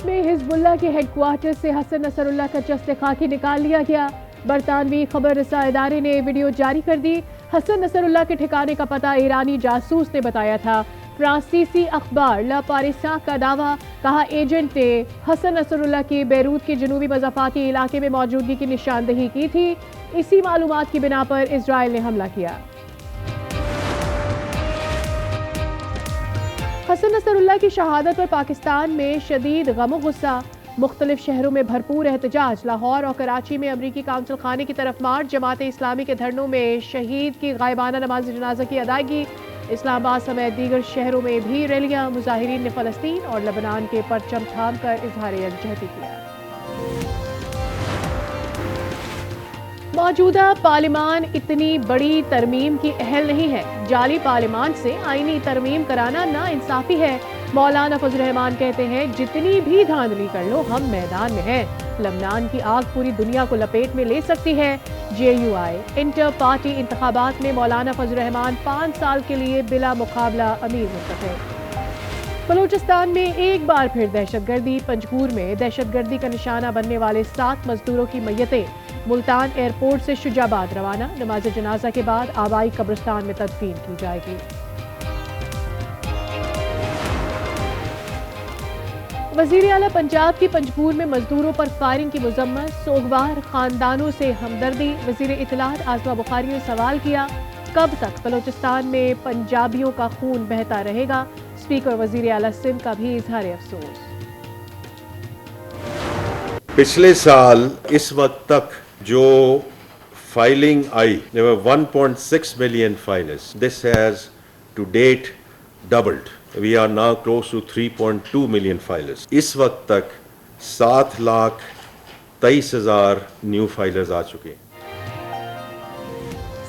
Beirut में Hezbollah के headquarter से हसन नसरुल्लाह का चस्ते खाकी निकाल लिया गया। बरतानवी खबर रसा इदारे ने वीडियो जारी कर दी। हसन नसरुल्लाह के ठिकाने का पता ईरानी जासूस ने बताया था। फ्रांसीसी अखबार ला पारिसा का दावा, कहा एजेंट ने हसन नसरुल्लाह की बेरूत के जनूबी मज़ाफ़ाती इलाके में मौजूदगी की निशानदही की थी। इसी मालूमात की बिना पर इजराइल ने हमला किया। हसन नसरुल्लाह की शहादत पर पाकिस्तान में शदीद गम गुस्सा। मुख्तलिफ शहरों में भरपूर एहतजाज। लाहौर और कराची में अमरीकी काउंसिल खाने की तरफ मार्च। जमात इस्लामी के धरनों में शहीद की गायबाना नमाज जनाजा की अदायगी। इस्लामाबाद समेत दीगर शहरों में भी रैलियां। मुजाहिरीन ने फ़लस्तीन और लबनान के परचम थाम कर इजहार यकजहती किया। मौजूदा पार्लिमान इतनी बड़ी तरमीम की अहल नहीं है। जाली पार्लिमान से आईनी तरमीम कराना नाइंसाफी है। मौलाना फजल रहमान कहते हैं, जितनी भी धांधली कर लो हम मैदान में हैं। लबनान की आग पूरी दुनिया को लपेट में ले सकती है। JUI इंटर पार्टी इंतखाबात में मौलाना फजल रहमान 5 साल के लिए बिला मुकाबला अमीर मुंतखब। बलूचिस्तान में एक बार फिर दहशतगर्दी। पंजगूर में दहशतगर्दी का निशाना बनने वाले 7 मजदूरों की मैयतें मुल्तान एयरपोर्ट से शुजाबाद रवाना। नमाज जनाजा के बाद आबाई कब्रिस्तान में तदफीन की जाएगी। वजीर आला पंजाब की पंजगूर में मजदूरों पर फायरिंग की मुजम्मत। सोगवार खानदानों से हमदर्दी। वजीर इत्तलात आज़मा बुखारी ने सवाल किया, कब तक बलूचिस्तान में पंजाबियों का खून बहता रहेगा। स्पीकर वजीर आला सिंध का भी इजहार अफसोस। पिछले साल इस वक्त तक जो filing I, there were 1.6 million filers. This has to date doubled. We are now close to 3.2 million filers. इस वक्त तक 7,23,000 न्यू फाइलर्स आ चुके हैं।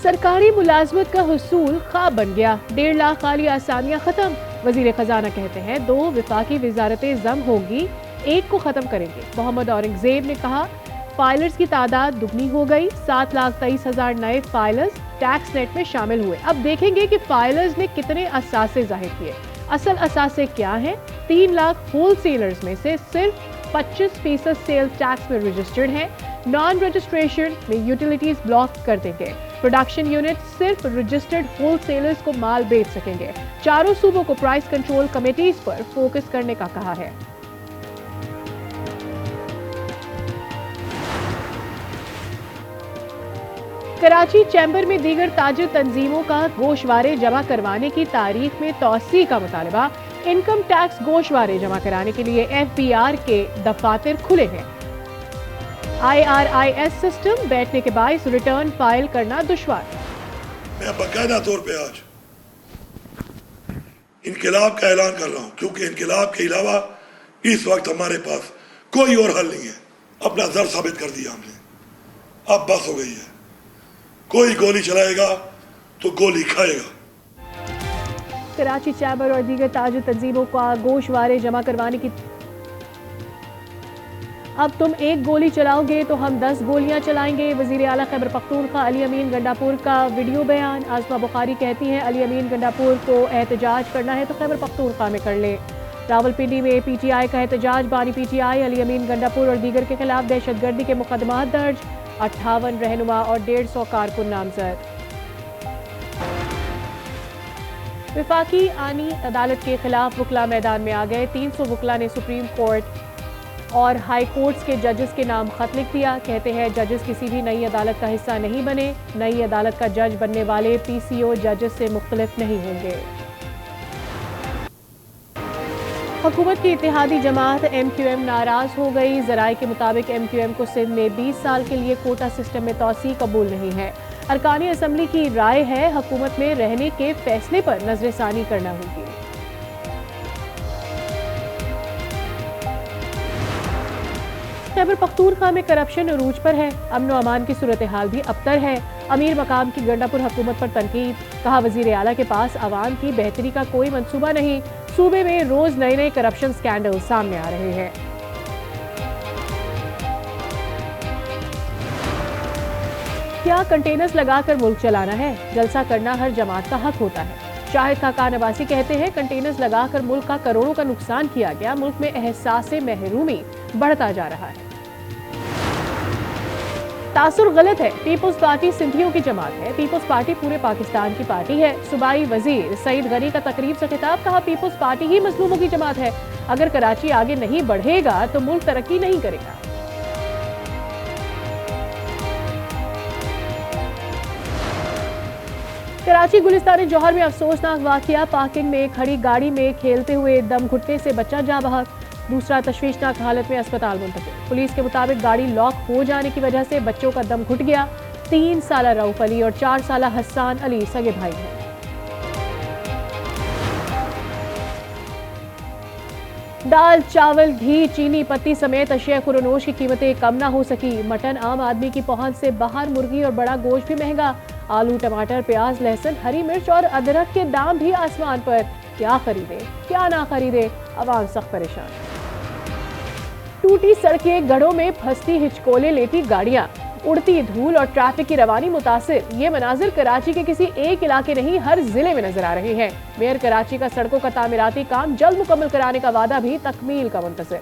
सरकारी मुलाजमत का हुसूल ख्वाब बन गया। 1.5 लाख खाली आसानियां खत्म। वजीर खजाना कहते हैं, 2 विफाकी वजारतें जम होंगी, एक को खत्म करेंगे। मोहम्मद औरंगजेब ने कहा, फाइलर्स की तादाद दुगनी हो गई। 7,23,000 नए फाइलर्स टैक्स नेट में शामिल हुए। अब देखेंगे कि फाइलर्स ने कितने असासे जाहिर किए। असल असासे क्या हैं? 3 लाख होल सेलर्स में से सिर्फ 25% सेल्स टैक्स में रजिस्टर्ड हैं। नॉन रजिस्ट्रेशन में यूटिलिटीज ब्लॉक कर देंगे। प्रोडक्शन यूनिट सिर्फ रजिस्टर्ड होल सेलर्स को माल बेच सकेंगे। चारों सूबों को प्राइस कंट्रोल कमेटीज पर फोकस करने का कहा है। कराची चैम्बर में दीगर ताजिर तंजीमों का गोशवारे जमा करवाने की तारीख में तौसी का मुतालबा। इनकम टैक्स गोशवारे जमा कराने के लिए FBR के दफातर खुले हैं। IRIS सिस्टम बैठने के बायस रिटर्न फाइल करना दुश्वार। मैं बाकायदा तौर पे आज इनकलाब का ऐलान कर रहा हूं, क्योंकि इनकलाब के अलावा इस वक्त हमारे पास कोई और हल नहीं है। अपना दर साबित कर दिया हमने, अब बस हो गई है। कोई गोली चलाएगा तो गोली खाएगा। कराची चैम्बर और दीगर ताजिर तंजीमों का गोशवारे जमा करवाने की। अब तुम एक गोली चलाओगे तो हम 10 गोलियां चलाएंगे। वजीर आला खैबर पख्तूनख्वा अली अमीन गंडापुर का वीडियो बयान। आज़मा बुखारी कहती हैं, अली अमीन गंडापुर को एहतजाज करना है तो खैबर पख्तूनख्वा में कर ले। रावलपिंडी में PTI का एहतजाज। बानी PTI अली अमीन गंडापुर और दीगर के खिलाफ दहशतगर्दी के मुकदमात दर्ज। 58 रहनुमा और 150 कारकुन नामजद। विफाकी आनी अदालत के खिलाफ वकला मैदान में आ गए। 300 वकला ने सुप्रीम कोर्ट और हाई कोर्ट्स के जजेस के नाम खत लिख दिया। कहते हैं, जजेस किसी भी नई अदालत का हिस्सा नहीं बने। नई अदालत का जज बनने वाले PCO जजेस से मुख्तलिफ नहीं होंगे। हुकूमत की इत्तेहादी जमात MQM नाराज हो गई। जराए के मुताबिक MQM को सिंध में 20 साल के लिए कोटा सिस्टम में तौसी कबूल नहीं है। अरकानी असम्बली की राय है, हुकूमत में रहने के फैसले पर नजरसानी करना होगी। खैबर पख्तूनख्वा में करप्शन अरूज पर है। अमन व अमान की सूरत हाल भी अबतर है। अमीर मकाम की गंडापुर हुकूमत पर तनकीद। कहा, वजीर आला के पास आवाम की बेहतरी का कोई मंसूबा नहीं। सूबे में रोज नए नए करप्शन स्कैंडल सामने आ रहे हैं। क्या कंटेनर्स लगाकर मुल्क चलाना है? जलसा करना हर जमात का हक होता है। शाहिद खाकान अब्बासी कहते हैं कंटेनर्स लगाकर मुल्क का करोड़ों का नुकसान किया गया। मुल्क में एहसास महरूमी बढ़ता जा रहा है। तासुर गलत है। पीपुल्स पार्टी सिंधियों की जमात है। पीपुल्स पार्टी पूरे पाकिस्तान की पार्टी है। सूबाई वजीर सईद गनी का तकरीब से खिताब, कहा पीपुल्स पार्टी ही मजलूमों की जमात है। अगर कराची आगे नहीं बढ़ेगा तो मुल्क तरक्की नहीं करेगा। कराची गुलिस्तान जौहर में अफसोसनाक वाकया। पार्किंग में खड़ी गाड़ी में खेलते हुए दम घुटने से बच्चा जाँ बहक, दूसरा तशवीशनाक हालत में अस्पताल मुंतकिल। पुलिस के मुताबिक गाड़ी लॉक हो जाने की वजह से बच्चों का दम घुट गया। 3 साला रऊफ अली और 4 साला हसन अली सगे भाई हैं। दाल, चावल, घी, चीनी, पत्ती समेत अशिया खुरनोश की कीमतें कम ना हो सकी। मटन आम आदमी की पहुंच से बाहर, मुर्गी और बड़ा गोश्त भी महंगा। आलू, टमाटर, प्याज, लहसुन, हरी मिर्च और अदरक के दाम भी आसमान पर। क्या खरीदे क्या ना खरीदे, आवाम सख्त परेशान। टूटी सड़कें, गढ़ों में फंसती हिचकोले लेती गाड़ियां, उड़ती धूल और ट्रैफिक की रवानी मुतासिर। ये मनाजिर कराची के किसी एक इलाके नहीं, हर जिले में नजर आ रहे हैं। मेयर कराची का सड़कों का तामीराती काम जल्द मुकम्मल कराने का वादा भी तकमील का मुंतज़िर।